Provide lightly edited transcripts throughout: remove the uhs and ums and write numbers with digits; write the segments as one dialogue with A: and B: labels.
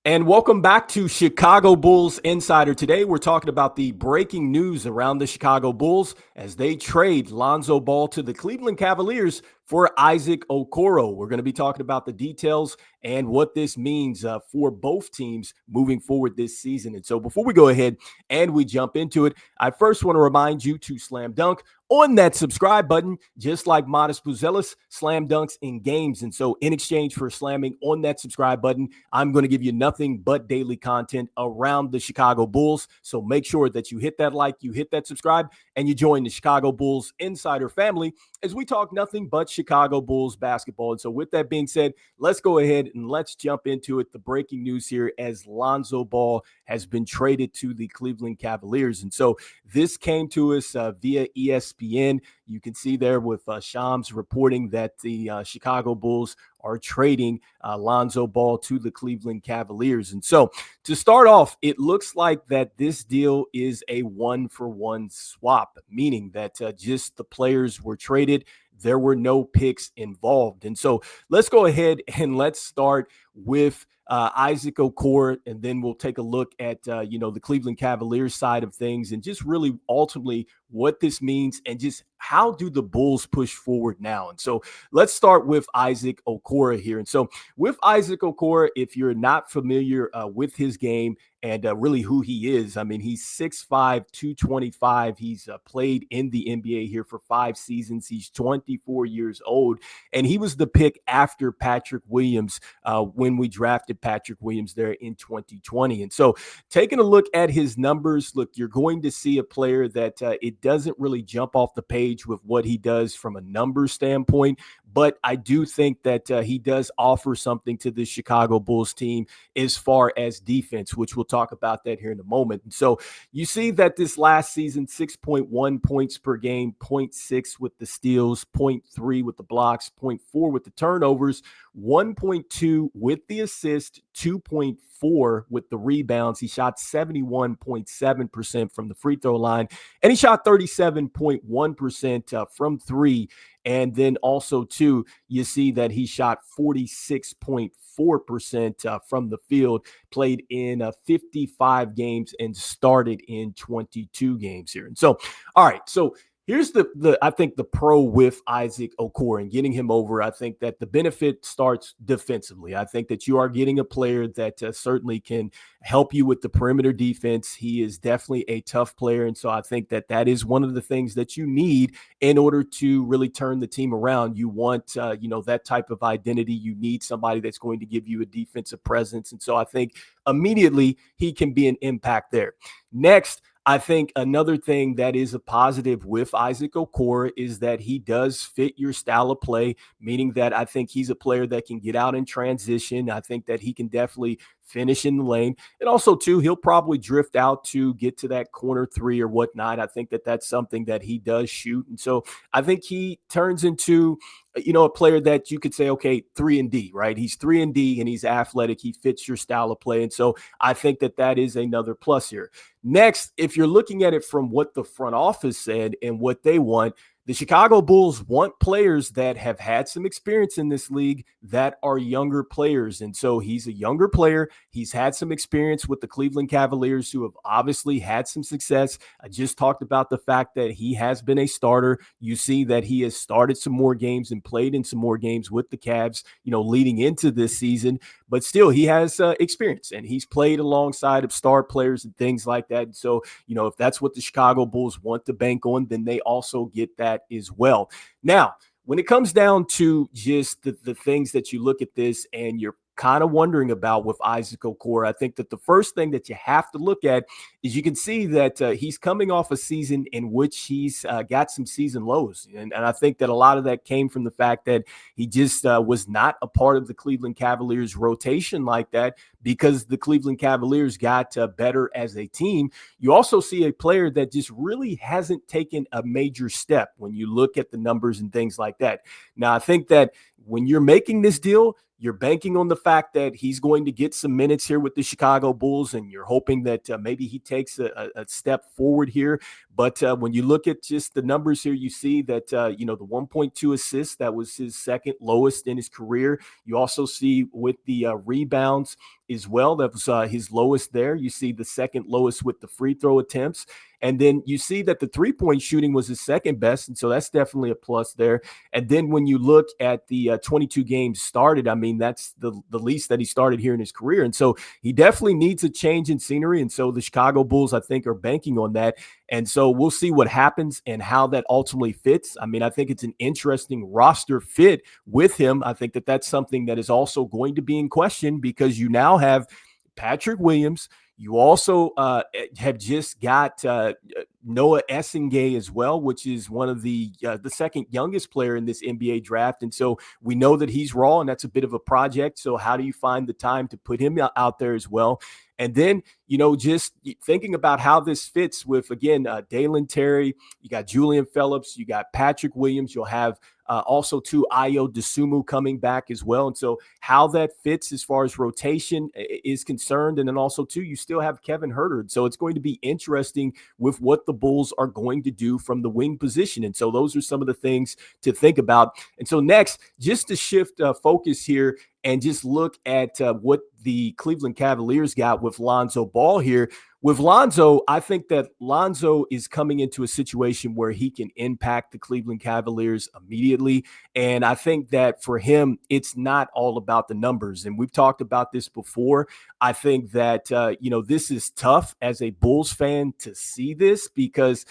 A: And welcome back to Chicago Bulls Insider. Today, we're talking about the breaking news around the Chicago Bulls as they trade Lonzo Ball to the Cleveland Cavaliers for Isaac Okoro. We're going to be talking about the details and what this means for both teams moving forward this season. And so before we go ahead and we jump into it, I first want to remind you to slam dunk on that subscribe button, just like Modest Buzelis slam dunks in games. And so in exchange for slamming on that subscribe button, I'm going to give you nothing but daily content around the Chicago Bulls. So make sure that you hit that like, you hit that subscribe, and you join the Chicago Bulls Insider family as we talk nothing but Chicago Bulls basketball. And so with that being said, let's go ahead and let's jump into it. The breaking news here as Lonzo Ball has been traded to the Cleveland Cavaliers. And so this came to us via ESPN. You can see there with Shams reporting that the Chicago Bulls are trading Lonzo Ball to the Cleveland Cavaliers. And so to start off, it looks like that this deal is a one-for-one swap, meaning that just the players were traded. There were no picks involved. And so let's go ahead and let's start with Isaac Okoro, and then we'll take a look at, the Cleveland Cavaliers side of things and just really ultimately what this means and just how do the Bulls push forward now. And so let's start with Isaac Okoro here. And so with Isaac Okoro, if you're not familiar with his game and really who he is, I mean, he's 6'5", 225. He's played in the NBA here for 5 seasons. He's 24 years old, and he was the pick after Patrick Williams when we drafted Patrick Williams there in 2020. And so taking a look at his numbers, look, you're going to see a player that it doesn't really jump off the page with what he does from a number standpoint, but I do think that he does offer something to the Chicago Bulls team as far as defense, which we'll talk about that here in a moment. And so you see that this last season, 6.1 points per game, 0.6 with the steals, 0.3 with the blocks, 0.4 with the turnovers, 1.2 with the assist, 2.4 with the rebounds. He shot 71.7% from the free throw line, and he shot 37.1% from three. And then also, too, you see that he shot 46.4% from the field, played in 55 games and started in 22 games here. And so, all right, so here's the I think the pro with Isaac Okoro and getting him over. I think that the benefit starts defensively. I think that you are getting a player that certainly can help you with the perimeter defense. He is definitely a tough player, and so I think that that is one of the things that you need in order to really turn the team around. You want that type of identity. You need somebody that's going to give you a defensive presence, and so I think immediately he can be an impact there. Next, I think another thing that is a positive with Isaac Okoro is that he does fit your style of play, meaning that I think he's a player that can get out in transition. I think that he can definitely finish in the lane. And also, too, he'll probably drift out to get to that corner three or whatnot. I think that that's something that he does shoot. And so I think he turns into a player that you could say, okay, 3-and-D, right? He's 3-and-D and he's athletic. He fits your style of play. And so I think that that is another plus here. Next, if you're looking at it from what the front office said and what they want, the Chicago Bulls want players that have had some experience in this league that are younger players. And so he's a younger player. He's had some experience with the Cleveland Cavaliers, who have obviously had some success. I just talked about the fact that he has been a starter. You see that he has started some more games and played in some more games with the Cavs, leading into this season. But still, he has experience, and he's played alongside of star players and things like that. And so, if that's what the Chicago Bulls want to bank on, then they also get that as well. Now, when it comes down to just the things that you look at this and you're kind of wondering about with Isaac Okoro, I think that the first thing that you have to look at is you can see that he's coming off a season in which he's got some season lows. And I think that a lot of that came from the fact that he just was not a part of the Cleveland Cavaliers rotation like that because the Cleveland Cavaliers got better as a team. You also see a player that just really hasn't taken a major step when you look at the numbers and things like that. Now, I think that when you're making this deal, you're banking on the fact that he's going to get some minutes here with the Chicago Bulls, and you're hoping that maybe he takes a step forward here. But when you look at just the numbers here, you see that, the 1.2 assists, that was his second lowest in his career. You also see with the rebounds, as well. That was his lowest there. You see the second lowest with the free throw attempts. And then you see that the three-point shooting was his second best. And so that's definitely a plus there. And then when you look at the 22 games started, I mean, that's the least that he started here in his career. And so he definitely needs a change in scenery. And so the Chicago Bulls, I think, are banking on that. And so we'll see what happens and how that ultimately fits. I mean, I think it's an interesting roster fit with him. I think that that's something that is also going to be in question because you now have Patrick Williams. You also have just got Noah Essengay as well, which is one of the second youngest player in this NBA draft. And so we know that he's raw, and that's a bit of a project. So how do you find the time to put him out there as well? And then, just thinking about how this fits with, again, Dalen Terry, you got Julian Phillips, you got Patrick Williams, you'll have also too Ayo Dosunmu coming back as well. And so how that fits as far as rotation is concerned. And then also too, you still have Kevin Huerter. So it's going to be interesting with what the Bulls are going to do from the wing position. And so those are some of the things to think about. And so next, just to shift focus here and just look at what the Cleveland Cavaliers got with Lonzo Ball here. With Lonzo, I think that Lonzo is coming into a situation where he can impact the Cleveland Cavaliers immediately. And I think that for him, it's not all about the numbers. And we've talked about this before. I think that, this is tough as a Bulls fan to see this because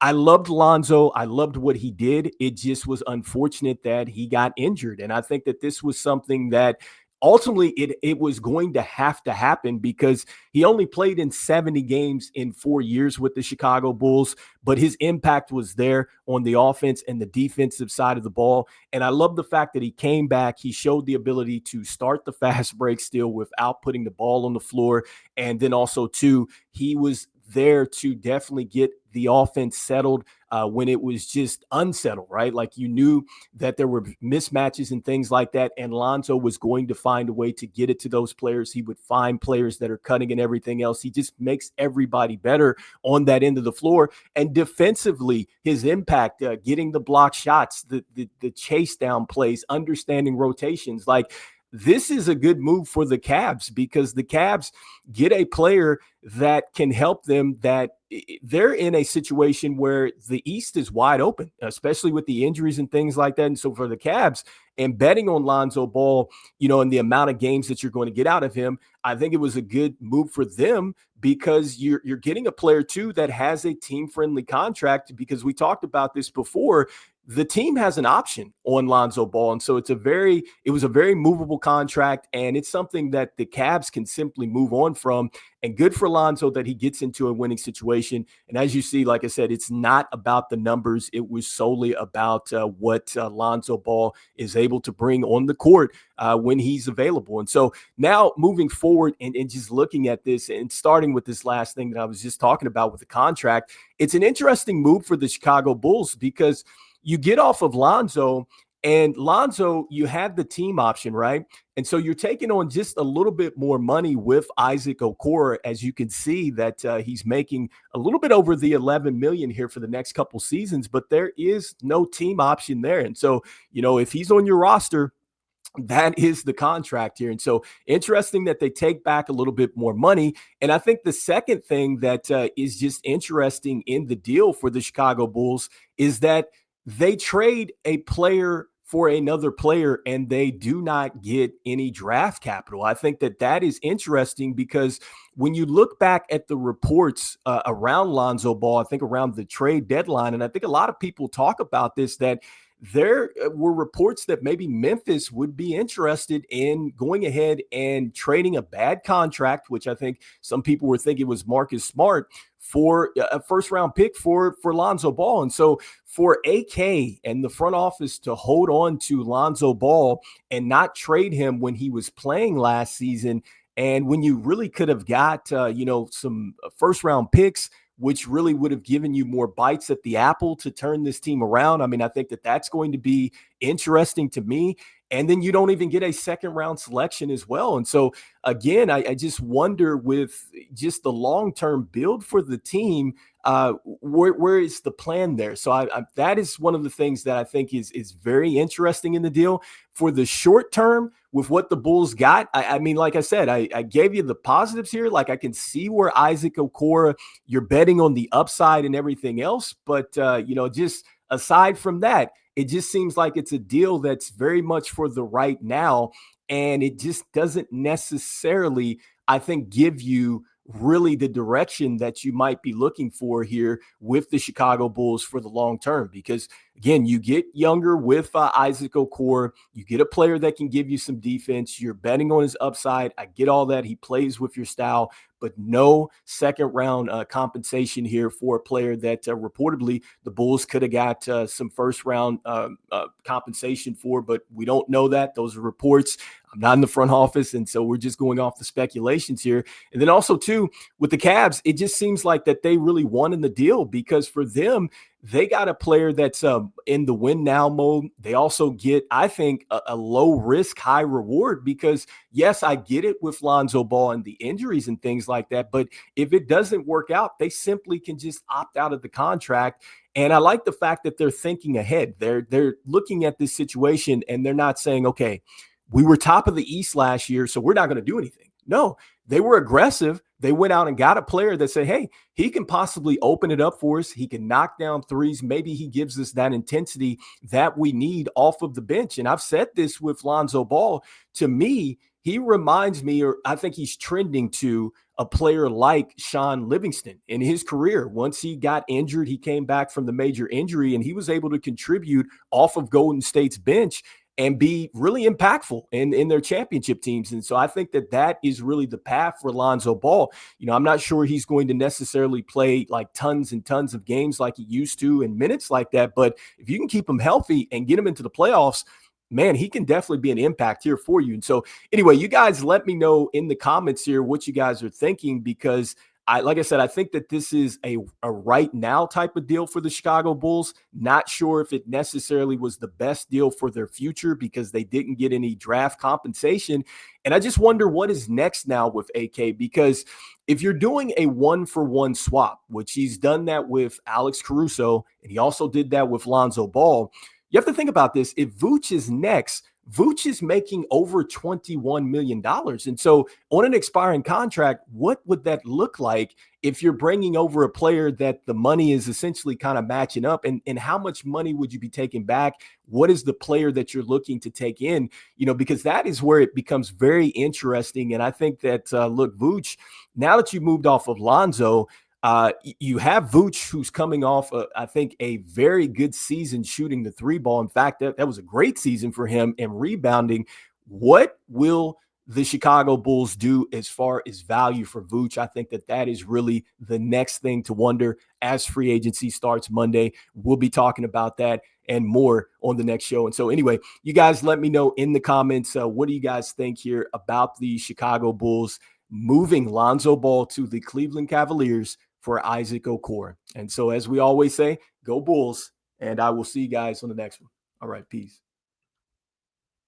A: I loved Lonzo. I loved what he did. It just was unfortunate that he got injured. And I think that this was something that ultimately it was going to have to happen because he only played in 70 games in 4 years with the Chicago Bulls, but his impact was there on the offense and the defensive side of the ball. And I love the fact that he came back. He showed the ability to start the fast break still without putting the ball on the floor. And then also, too, he was there to definitely get the offense settled when it was just unsettled, right? Like you knew that there were mismatches and things like that. And Lonzo was going to find a way to get it to those players. He would find players that are cutting and everything else. He just makes everybody better on that end of the floor. And defensively, his impact, getting the block shots, the chase down plays, understanding rotations, like this is a good move for the Cavs because the Cavs get a player that can help them, that they're in a situation where the East is wide open, especially with the injuries and things like that. And so for the Cavs and betting on Lonzo Ball, and the amount of games that you're going to get out of him, I think it was a good move for them because you're getting a player too that has a team-friendly contract because we talked about this before. The team has an option on Lonzo Ball. And so it was a very movable contract, and it's something that the Cavs can simply move on from. And good for Lonzo that he gets into a winning situation. And as you see, like I said, it's not about the numbers. It was solely about what Lonzo Ball is able to bring on the court when he's available. And so now moving forward and just looking at this and starting with this last thing that I was just talking about with the contract, it's an interesting move for the Chicago Bulls because you get off of Lonzo, and Lonzo, you have the team option, right? And so you're taking on just a little bit more money with Isaac Okoro, as you can see that he's making a little bit over the 11 million here for the next couple seasons, but there is no team option there. And so, if he's on your roster, that is the contract here. And so interesting that they take back a little bit more money. And I think the second thing that is just interesting in the deal for the Chicago Bulls is that they trade a player for another player and they do not get any draft capital. I think that is interesting because when you look back at the reports around Lonzo Ball, I think around the trade deadline, and I think a lot of people talk about this, that there were reports that maybe Memphis would be interested in going ahead and trading a bad contract, which I think some people were thinking was Marcus Smart, for a first-round pick for Lonzo Ball. And so for AK and the front office to hold on to Lonzo Ball and not trade him when he was playing last season, and when you really could have got, some first-round picks, which really would have given you more bites at the apple to turn this team around. I mean, I think that that's going to be interesting to me. And then you don't even get a second round selection as well. And so, again, I just wonder with just the long term build for the team, where is the plan there? So that is one of the things that I think is very interesting in the deal. For the short term, with what the Bulls got, I mean, like I said, I gave you the positives here. Like, I can see where Isaac Okoro, you're betting on the upside and everything else. But, just aside from that, it just seems like it's a deal that's very much for the right now. And it just doesn't necessarily, I think, give you really the direction that you might be looking for here with the Chicago Bulls for the long term. Because again, you get younger with Isaac Okoro, you get a player that can give you some defense. You're betting on his upside. I get all that. He plays with your style, but no second round compensation here for a player that reportedly the Bulls could have got some first round compensation for, but we don't know that. Those are reports. I'm not in the front office, and so we're just going off the speculations here. And then also, too, with the Cavs, it just seems like that they really won in the deal, because for them, they got a player that's in the win now mode. They also get, I think, a low risk, high reward, because yes, I get it with Lonzo Ball and the injuries and things like that. But if it doesn't work out, they simply can just opt out of the contract. And I like the fact that they're thinking ahead. They're looking at this situation and they're not saying, okay, we were top of the East last year, so we're not going to do anything. No, they were aggressive. They went out and got a player that said, hey, he can possibly open it up for us. He can knock down threes. Maybe he gives us that intensity that we need off of the bench. And I've said this with Lonzo Ball. To me, he reminds me, or I think he's trending to a player like Sean Livingston in his career. Once he got injured, he came back from the major injury and he was able to contribute off of Golden State's bench and be really impactful in their championship teams. And so I think that is really the path for Lonzo Ball. I'm not sure he's going to necessarily play like tons and tons of games like he used to in minutes like that. But if you can keep him healthy and get him into the playoffs, man, he can definitely be an impact here for you. And so anyway, you guys let me know in the comments here what you guys are thinking, because like I said, I think that this is a right now type of deal for the Chicago Bulls. Not sure if it necessarily was the best deal for their future, because they didn't get any draft compensation. And I just wonder what is next now with AK, because if you're doing a 1-for-1 swap, which he's done that with Alex Caruso, and he also did that with Lonzo Ball, you have to think about this. If Vooch is next, Vooch is making over $21 million. And so on an expiring contract, what would that look like if you're bringing over a player that the money is essentially kind of matching up? And how much money would you be taking back? What is the player that you're looking to take in? Because that is where it becomes very interesting. And I think that, look, Vooch, now that you moved off of Lonzo, you have Vooch, who's coming off, I think, a very good season shooting the three ball. In fact, that was a great season for him and rebounding. What will the Chicago Bulls do as far as value for Vooch? I think that is really the next thing to wonder as free agency starts Monday. We'll be talking about that and more on the next show. And so anyway, you guys let me know in the comments, what do you guys think here about the Chicago Bulls moving Lonzo Ball to the Cleveland Cavaliers for Isaac Okoro? And so, as we always say, go Bulls, and I will see you guys on the next one. All right, peace.